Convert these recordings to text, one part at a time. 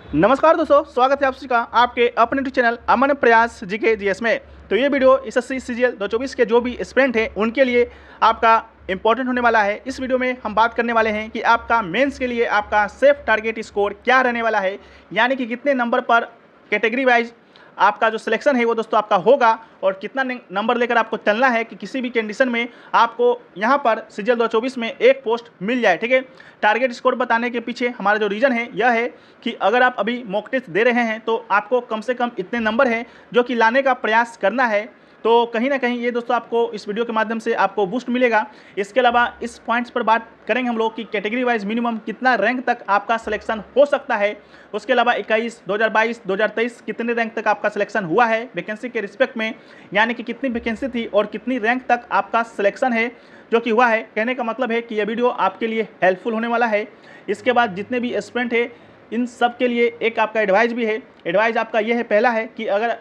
नमस्कार दोस्तों, स्वागत है आप सभी का आपके अपने यूट्यूब चैनल अमन प्रयास जीके जीएस में। तो ये वीडियो एसएससी सीजीएल 2024 के जो भी एस्पिरेंट हैं उनके लिए आपका इंपॉर्टेंट होने वाला है। इस वीडियो में हम बात करने वाले हैं कि आपका मेंस के लिए आपका सेफ टारगेट स्कोर क्या रहने वाला है, यानी कि कितने नंबर पर कैटेगरी वाइज आपका जो सिलेक्शन है वो दोस्तों आपका होगा और कितना नंबर लेकर आपको चलना है कि किसी भी कंडीशन में आपको यहाँ पर सीजीएल 2024 में एक पोस्ट मिल जाए। ठीक है, टारगेट स्कोर बताने के पीछे हमारा जो रीज़न है यह है कि अगर आप अभी मॉक टेस्ट दे रहे हैं तो आपको कम से कम इतने नंबर हैं जो कि लाने का प्रयास करना है। तो कहीं ना कहीं ये दोस्तों आपको इस वीडियो के माध्यम से आपको बूस्ट मिलेगा। इसके अलावा इस पॉइंट्स पर बात करेंगे हम लोग कि कैटेगरी वाइज मिनिमम कितना रैंक तक आपका सिलेक्शन हो सकता है। उसके अलावा 21, 2022, 2023 कितने रैंक तक आपका सिलेक्शन हुआ है वैकेंसी के रिस्पेक्ट में, यानी कि कितनी वैकेंसी थी और कितनी रैंक तक आपका सिलेक्शन है जो कि हुआ है। कहने का मतलब है कि यह वीडियो आपके लिए हेल्पफुल होने वाला है। इसके बाद जितने भी एस्पिरेंट है इन सब के लिए एक आपका एडवाइस भी है। एडवाइस आपका यह है, पहला है कि अगर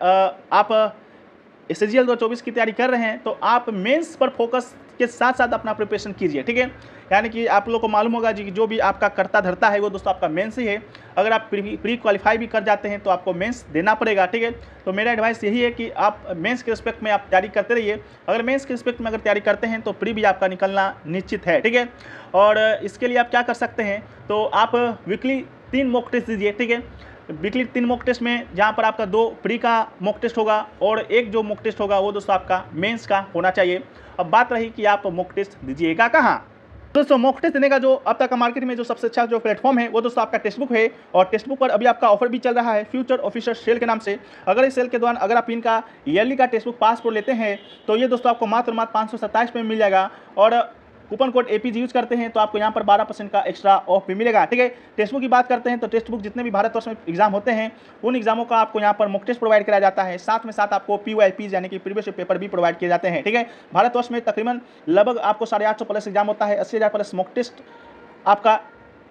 आप सीजीएल 2024 की तैयारी कर रहे हैं तो आप मेंस पर फोकस के साथ साथ अपना प्रिपरेशन कीजिए। ठीक है, यानी कि आप लोगों को मालूम होगा जी कि जो भी आपका करता धरता है वो दोस्तों आपका मेंस ही है। अगर आप प्री क्वालिफाई भी कर जाते हैं तो आपको मेंस देना पड़ेगा। ठीक है, तो मेरा एडवाइस यही है कि आप मेंस के रिस्पेक्ट में आप तैयारी करते रहिए। अगर मेंस के रिस्पेक्ट में अगर तैयारी करते हैं तो प्री भी आपका निकलना निश्चित है। ठीक है, और इसके लिए आप क्या कर सकते हैं, तो आप वीकली 3 मॉक टेस्ट दीजिए। ठीक है, वीकली 3 मॉक टेस्ट में जहाँ पर आपका 2 प्री का मॉक टेस्ट होगा और एक जो मॉक टेस्ट होगा वो दोस्तों आपका मेंस का होना चाहिए। अब बात रही कि आप मॉक टेस्ट दीजिएगा कहाँ। दोस्तों मॉक टेस्ट देने का जो अब तक मार्केट में जो सबसे अच्छा जो प्लेटफॉर्म है वो दोस्तों आपका टेक्स्ट बुक है। और टेक्स्ट बुक पर अभी आपका ऑफर भी चल रहा है फ्यूचर ऑफिसर सेल के नाम से। अगर इस सेल के दौरान अगर आप इनका ईयरली का टेक्स्ट बुक पास प्रो लेते हैं तो ये दोस्तों आपको मात्र 527 में मिल जाएगा। और कूपन कोड एपीजी यूज करते हैं तो आपको यहाँ पर 12% का एक्स्ट्रा ऑफ भी मिलेगा। ठीक है, टेक्स्ट बुक की बात करते हैं तो टेक्स्ट बुक जितने भी भारतवर्ष में एग्जाम होते हैं उन एग्जामों का आपको यहाँ पर मॉक टेस्ट प्रोवाइड कराया जाता है। साथ में साथ आपको पीवाईपी यानी कि प्रीवियस पेपर भी प्रोवाइड किए जाते हैं। ठीक है, भारतवर्ष में तकरीबन लगभग आपको 850 प्लस एग्जाम होता है, 80,000 प्लस मॉक टेस्ट आपका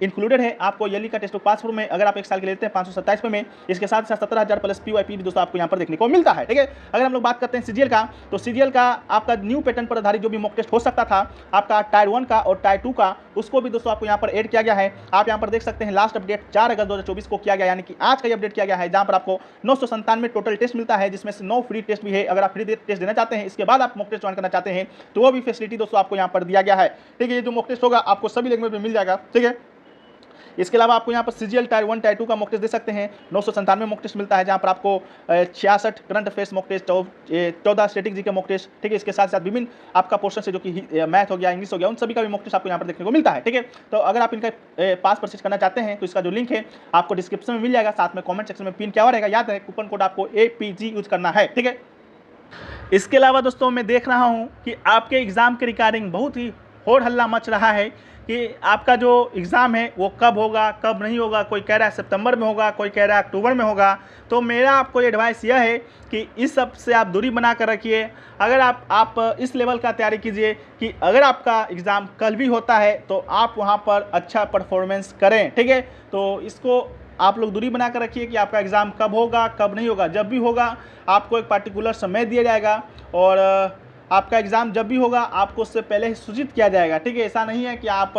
इंक्लूडेड है। आपको ईयरली का टेस्ट बुक पास प्रो में अगर आप 1 साल के लेते हैं 527 में, इसके साथ साथ 17,000 प्लस पीवाईपी भी दोस्तों आपको यहाँ पर देखने को मिलता है। ठीक है, अगर हम लोग बात करते हैं सीजीएल का, तो सीजीएल का आपका न्यू पैटर्न पर आधारित जो भी मॉक टेस्ट हो सकता था आपका टायर 1 का और टायर 2 का, उसको भी दोस्तों आपको यहाँ पर ऐड किया गया है। आप यहाँ पर देख सकते हैं लास्ट अपडेट 4 अगस्त 2024 को किया गया, यानी कि आज का ये अपडेट किया गया है, जहाँ पर आपको 997 टोटल टेस्ट मिलता है, जिसमें से 9 फ्री टेस्ट भी है। अगर आप फ्री टेस्ट देना चाहते हैं इसके बाद आप मॉक टेस्ट ज्वाइन करना चाहते हैं तो वो भी फैसिलिटी दोस्तों आपको यहाँ पर दिया गया है। ठीक है, ये जो मॉक टेस्ट होगा आपको सभी लैंग्वेज में मिल जाएगा। ठीक है, इसके अलावा आपको यहाँ पर सीजीएल टायर 1 टायर 2 का मॉक टेस्ट दे सकते हैं। 997 मॉक टेस्ट मिलता है, जहाँ पर आपको 66 current affairs mock test, 14 static G का मॉक टेस्ट। ठीक है, इसके साथ साथ विभिन्न आपका पोर्शन से जो कि मैथ हो गया, इंग्लिश हो गया, उन सभी का भी मॉक टेस्ट आपको यहाँ पर देखने को मिलता है। ठीक है, तो अगर आप इनका पास परचेज करना चाहते हैं तो इसका जो लिंक है आपको डिस्क्रिप्शन में मिल जाएगा, साथ में कॉमेंट सेक्शन में पिन किया हुआ रहेगा। याद है कूपन कोड आपको APG यूज करना है। ठीक है, इसके अलावा दोस्तों मैं देख रहा हूँ कि आपके एग्जाम के रिगार्डिंग बहुत ही होड़ हल्ला मच रहा है कि आपका जो एग्ज़ाम है वो कब होगा कब नहीं होगा। कोई कह रहा है सितंबर में होगा, कोई कह रहा है अक्टूबर में होगा। तो मेरा आपको एडवाइस यह है कि इस सब से आप दूरी बना कर रखिए। अगर आप इस लेवल का तैयारी कीजिए कि अगर आपका एग्ज़ाम कल भी होता है तो आप वहाँ पर अच्छा परफॉर्मेंस करें। ठीक है, तो इसको आप लोग दूरी बना कर रखिए कि आपका एग्ज़ाम कब होगा कब नहीं होगा। जब भी होगा आपको एक पार्टिकुलर समय दिया जाएगा और आपका एग्ज़ाम जब भी होगा आपको उससे पहले ही सूचित किया जाएगा। ठीक है, ऐसा नहीं है कि आप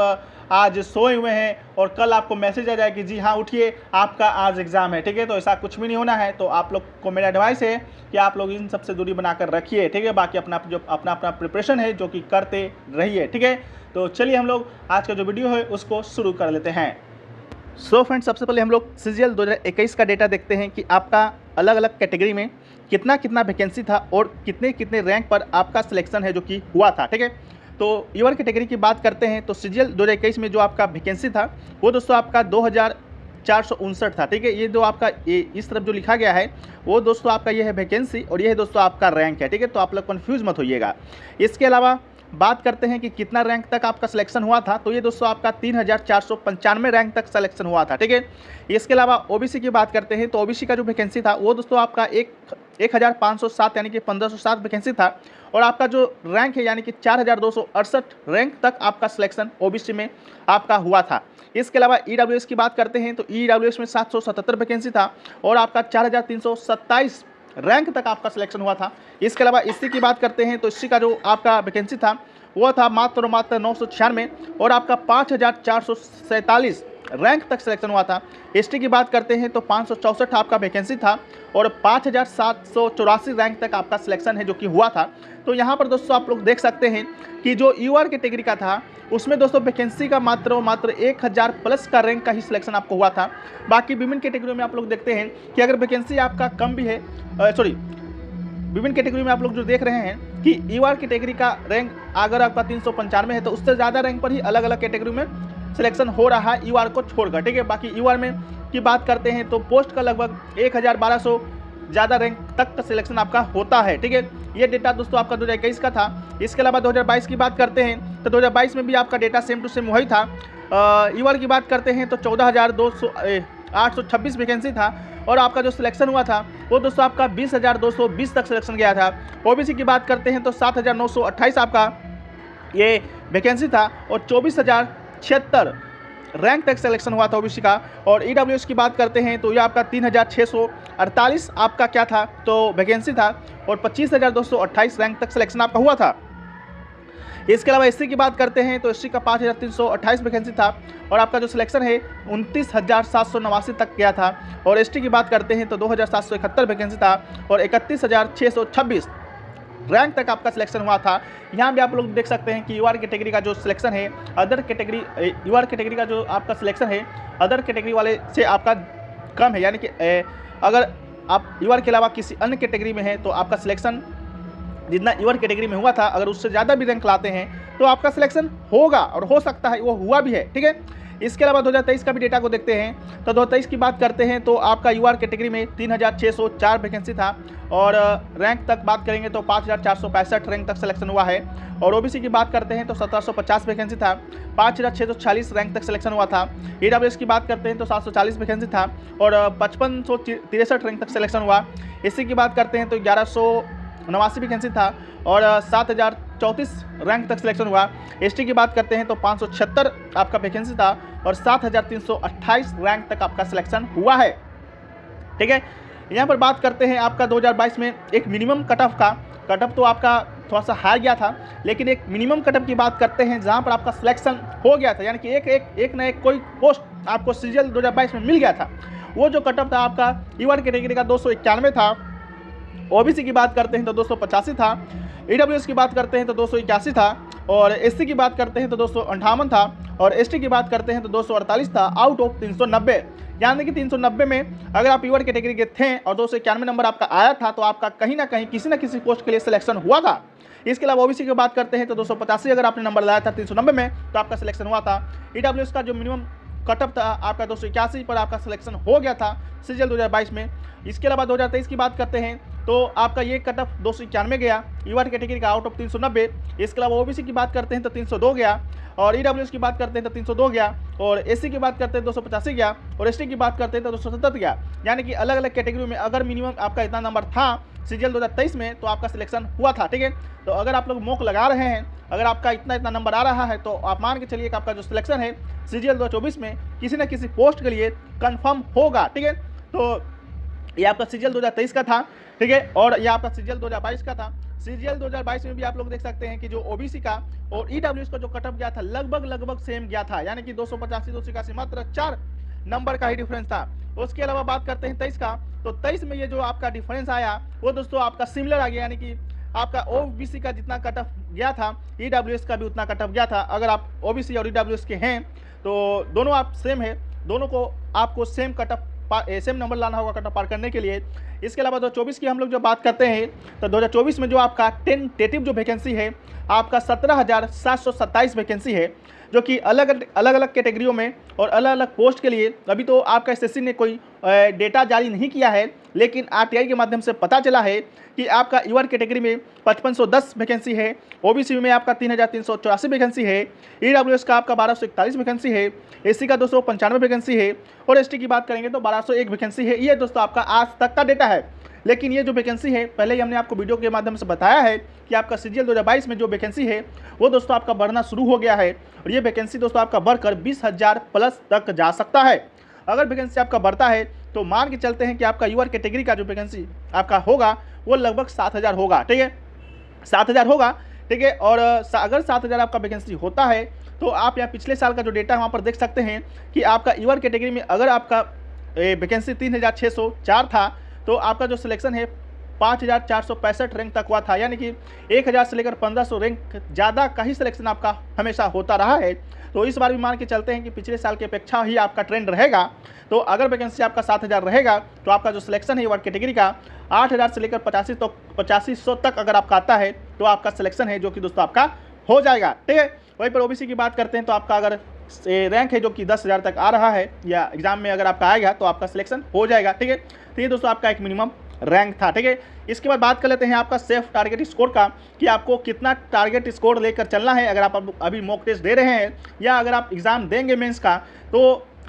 आज सोए हुए हैं और कल आपको मैसेज आ जाए कि जी हाँ उठिए आपका आज एग्ज़ाम है। ठीक है, तो ऐसा कुछ भी नहीं होना है। तो आप लोग को मेरा एडवाइस है कि आप लोग इन सब से दूरी बनाकर रखिए। ठीक है, बाकी अपना प्रिपरेशन है जो कि करते रहिए। ठीक है, तो चलिए हम लोग आज का जो वीडियो है उसको शुरू कर लेते हैं। सो फ्रेंड्स, सबसे पहले हम लोग सीजीएल 2021 का डेटा देखते हैं कि आपका अलग अलग कैटेगरी में कितना कितना वैकेंसी था और कितने कितने रैंक पर आपका सिलेक्शन है जो कि हुआ था। ठीक है, तो ईवर कैटेगरी की बात करते हैं तो सीजीएल 2021 में जो आपका वैकेंसी था वो दोस्तों आपका 2459 था। ठीक है, ये जो आपका ये इस तरफ जो लिखा गया है वो दोस्तों आपका ये है वैकेंसी और ये है दोस्तों आपका रैंक है। ठीक है, तो आप लोग कन्फ्यूज़ मत होइएगा। इसके अलावा बात करते हैं कि कितना रैंक तक आपका सिलेक्शन हुआ था, तो ये दोस्तों आपका 3495 रैंक तक सिलेक्शन हुआ था। ठीक है, इसके अलावा ओबीसी की बात करते हैं तो ओबीसी का जो वैकेंसी था वो दोस्तों आपका 1507 यानी कि 1507 वैकेंसी था और आपका जो रैंक है यानी कि 4268 रैंक तक आपका सिलेक्शन ओबीसी में आपका हुआ था। इसके अलावा ईडब्ल्यूएस की बात करते हैं तो ईडब्ल्यूएस में 777 वैकेंसी था और आपका 4327 रैंक तक आपका सिलेक्शन हुआ था। इसके अलावा एससी की बात करते हैं तो एससी का जो आपका वैकेंसी था वो था मात्र 996 और आपका 5447 रैंक तक सिलेक्शन हुआ था। एसटी की बात करते हैं तो 564 आपका वैकेंसी था और 5784 रैंक तक आपका सिलेक्शन है जो कि हुआ था। तो यहाँ पर दोस्तों आप लोग देख सकते हैं कि जो यूआर कैटेगरी का था उसमें दोस्तों वैकेंसी का मात्र 1000 प्लस का रैंक का ही सिलेक्शन आपको हुआ था। बाकी विभिन्न कैटेगरी में आप लोग देखते हैं कि अगर वैकेंसी आपका कम भी है, विभिन्न कैटेगरी में आप लोग जो देख रहे हैं कि यूआर कैटेगरी का रैंक अगर आपका 395 है तो उससे ज़्यादा रैंक पर ही अलग अलग कैटेगरी में सिलेक्शन हो रहा है यूआर को छोड़कर, ठीक है। बाकी यूआर में की बात करते हैं तो पोस्ट का लगभग 1200 ज़्यादा रैंक तक का सिलेक्शन आपका होता है, ठीक है। ये डेटा दोस्तों आपका 2021 का था। इसके अलावा 2022 की बात करते हैं तो 2022 में भी आपका डेटा सेम टू सेम वही था। यूआर की बात करते हैं तो 14,826 वैकेंसी था और आपका जो सिलेक्शन हुआ था वो दोस्तों आपका 20,220 तक सिलेक्शन गया था। ओबीसी की बात करते हैं तो 7,928 आपका ये वैकेंसी था और 24,076 रैंक तक सिलेक्शन हुआ था ओबीसी का। और ईडब्ल्यूएस की बात करते हैं तो ये आपका 3,648 आपका क्या था तो वैकेंसी था और 25,228 रैंक तक सिलेक्शन आपका हुआ था। इसके अलावा एससी की बात करते हैं तो एससी का 5,328 वैकेंसी था और आपका जो सिलेक्शन है 29,789 तक गया था। और एसटी की बात करते हैं तो 2,771 वैकेंसी था और 31,626 रैंक तक आपका सिलेक्शन हुआ था। यहाँ भी आप लोग देख सकते हैं कि यूआर कैटेगरी का जो सिलेक्शन है अदर कैटेगरी, यूआर कैटेगरी का जो आपका सिलेक्शन है अदर कैटेगरी वाले से आपका कम है, यानी कि अगर आप यूआर के अलावा किसी अन्य कैटेगरी में हैं तो आपका सिलेक्शन जितना यूआर कैटेगरी में हुआ था अगर उससे ज़्यादा भी रैंक लाते हैं तो आपका सिलेक्शन होगा और हो सकता है वो हुआ भी है, ठीक है। इसके अलावा 2023 का भी डेटा को देखते हैं तो 2023 की बात करते हैं तो आपका यूआर कैटेगरी में 3,604 वैकेंसी था और रैंक तक बात करेंगे तो 5,465 रैंक तक सिलेक्शन हुआ है। और ओबीसी की बात करते हैं तो 1,750 वैकेंसी था, 5,640 रैंक तक सिलेक्शन हुआ था। ईडब्ल्यूएस की बात करते हैं तो 740 वैकेंसी था और 5,563 रैंक तक सिलेक्शन हुआ। एससी की बात करते हैं तो 1,189 वैकेंसी था और 7,034 रैंक तक सिलेक्शन हुआ। एसटी की बात करते हैं तो 576 आपका वैकेंसी था और 7,328 रैंक तक आपका सिलेक्शन हुआ है, ठीक है। यहाँ पर बात करते हैं आपका 2022 में एक मिनिमम कट ऑफ का, कट ऑफ तो आपका थोड़ा सा हाई गया था लेकिन एक मिनिमम कट ऑफ की बात करते हैं जहाँ पर आपका सिलेक्शन हो गया था, यानी कि एक ना एक कोई पोस्ट आपको सीजीएल 2022 में मिल गया था। वो जो कट ऑफ था आपका यूआर कैटेगरी का 291 था, ओबीसी की बात करते हैं तो 285 था, ईडब्ल्यूएस की बात करते हैं तो 281 था और एससी की बात करते हैं तो 258 था और एसटी की बात करते हैं तो 248 था आउट ऑफ 390। यानी कि 390 में अगर आप यूआर कैटेगरी के थे और 291 नंबर आपका आया था तो आपका कहीं ना कहीं किसी न किसी पोस्ट के लिए सिलेक्शन हुआ था। इसके अलावा ओबीसी की बात करते हैं तो 285 अगर आपने नंबर लाया था 390 में तो आपका सिलेक्शन हुआ था। ईडब्ल्यूएस का जो मिनिमम कटअप था आपका 281 पर आपका सिलेक्शन हो गया था सीजीएल 2022 में। इसके अलावा 2023 की बात करते हैं तो आपका ये कटअप 291 गया यूआर कैटेगरी का आउट ऑफ 390। इसके अलावा ओबीसी की बात करते हैं तो 302 गया और ईडब्ल्यूएस की बात करते हैं तो 302 गया और एससी की बात करते हैं 285 गया और एसटी की बात करते हैं तो 277 गया। यानी कि अलग अलग कैटेगरी में अगर मिनिमम आपका इतना नंबर था सीजीएल 2023 में तो आपका सिलेक्शन हुआ था, ठीक है। तो अगर आप लोग मॉक लगा रहे हैं, अगर आपका इतना नंबर आ रहा है तो आप मान के चलिए कि आपका जो सिलेक्शन है सीजीएल 2024 में किसी न किसी पोस्ट के लिए कंफर्म होगा, ठीक है। तो ये आपका सीजीएल 2023 का था, ठीक है, और ये आपका सीजीएल 2022 का था। सीजीएल 2022 में भी आप लोग देख सकते हैं कि जो ओबीसी का और ईडब्ल्यूएस का जो कटअप गया था लगभग सेम गया था, यानी कि 285 281 मात्र 4 नंबर का ही डिफरेंस था। उसके अलावा बात करते हैं 23 का, तो 23 में ये जो आपका डिफरेंस आया वो दोस्तों आपका सिमिलर आ गया, यानी कि आपका ओबीसी का जितना कटअप गया था ईडब्ल्यूएस का भी उतना कटअप गया था। अगर आप ओबीसी और ईडब्ल्यूएस के हैं तो दोनों आप सेम है, दोनों को आपको सेम कटअप सेम नंबर लाना होगा कटअप पार करने के लिए। इसके अलावा 2024 की हम लोग जो बात करते हैं तो 2024 में जो आपका टेंटेटिव जो वैकेंसी है आपका 17,727 वैकेंसी है, जो कि अलग अलग कैटेगरियों में और अलग अलग पोस्ट के लिए अभी तो आपका एसएससी ने कोई डेटा जारी नहीं किया है, लेकिन आरटीआई के माध्यम से पता चला है कि आपका यूआर कैटेगरी में 5510 वैकेंसी है, ओबीसी में आपका 3,384 वैकेंसी है, ईडब्ल्यूएस का आपका 1,241 वैकेंसी है, एससी का 295 वैकेंसी है और एसटी की बात करेंगे तो 1,201 वैकेंसी है। ये दोस्तों आपका आज तक का डेटा है। लेकिन ये जो वैकेंसी है पहले ही हमने आपको वीडियो के माध्यम से बताया है कि आपका सीजीएल 2022 में जो वैकेंसी है वो दोस्तों आपका बढ़ना शुरू हो गया है और ये वैकेंसी दोस्तों आपका बढ़कर 20,000 प्लस तक जा सकता है। अगर वैकेंसी आपका बढ़ता है तो मान के चलते हैं कि आपका यूआर कैटेगरी का जो वैकेंसी आपका होगा वो लगभग 7,000 होगा, ठीक है, 7,000 होगा। ठीक है। और अगर 7000 आपका वैकेंसी होता है तो आप यहाँ पिछले साल का जो डेटा वहाँ पर देख सकते हैं कि आपका ईवर कैटेगरी में अगर आपका वैकेंसी 3604 था तो आपका जो सिलेक्शन है 5465 रैंक तक हुआ था, यानी कि 1000 से लेकर 1500 रैंक ज़्यादा का ही सिलेक्शन आपका हमेशा होता रहा है। तो इस बार भी मान के चलते हैं कि पिछले साल की अपेक्षा ही आपका ट्रेंड रहेगा। तो अगर वैकेंसी आपका 7000 रहेगा तो आपका जो सिलेक्शन है ईवर कैटेगरी का 8000 से लेकर 8500 तक अगर आपका आता है तो आपका सिलेक्शन है जो कि दोस्तों आपका हो जाएगा, ठीक है। वहीं पर ओबीसी की बात करते हैं तो आपका अगर रैंक है जो कि 10,000 तक आ रहा है या एग्जाम में अगर आपका आएगा तो आपका सिलेक्शन हो जाएगा, ठीक है। तो ये दोस्तों आपका एक मिनिमम रैंक था, ठीक है। इसके बाद बात कर लेते हैं आपका सेल्फ टारगेट स्कोर का कि आपको कितना टारगेट स्कोर लेकर चलना है। अगर आप अभी मॉक टेस्ट दे रहे हैं या अगर आप एग्जाम देंगे मेंस का तो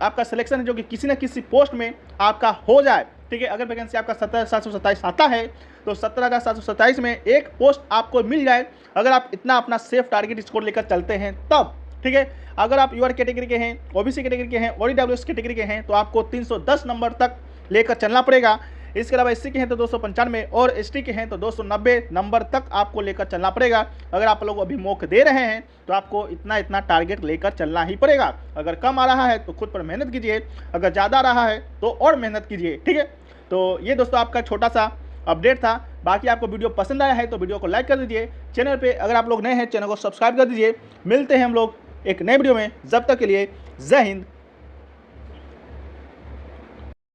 आपका सिलेक्शन है जो कि किसी न किसी पोस्ट में आपका हो जाए, ठीक है। अगर वैकेंसी आपका 17,727 आता है तो 17,727 में एक पोस्ट आपको मिल जाए अगर आप इतना अपना सेफ टारगेट स्कोर लेकर चलते हैं तब, ठीक है। अगर आप यूआर कैटेगरी के हैं, ओबीसी कैटेगरी के हैं, ODWS कैटेगरी के हैं तो आपको 310 नंबर तक लेकर चलना पड़ेगा। इसके अलावा एससी के हैं तो 295 और एसटी के हैं तो 290 नंबर तक आपको लेकर चलना पड़ेगा। अगर आप लोग अभी मौके दे रहे हैं तो आपको इतना टारगेट लेकर चलना ही पड़ेगा। अगर कम आ रहा है तो खुद पर मेहनत कीजिए, अगर ज़्यादा आ रहा है तो और मेहनत कीजिए, ठीक है। तो ये दोस्तों आपका छोटा सा अपडेट था। बाकी आपको वीडियो पसंद आया है तो वीडियो को लाइक कर दीजिए। चैनल पे अगर आप लोग नए हैं चैनल को सब्सक्राइब कर दीजिए। मिलते हैं हम लोग एक नए वीडियो में, जब तक के लिए जय हिंद।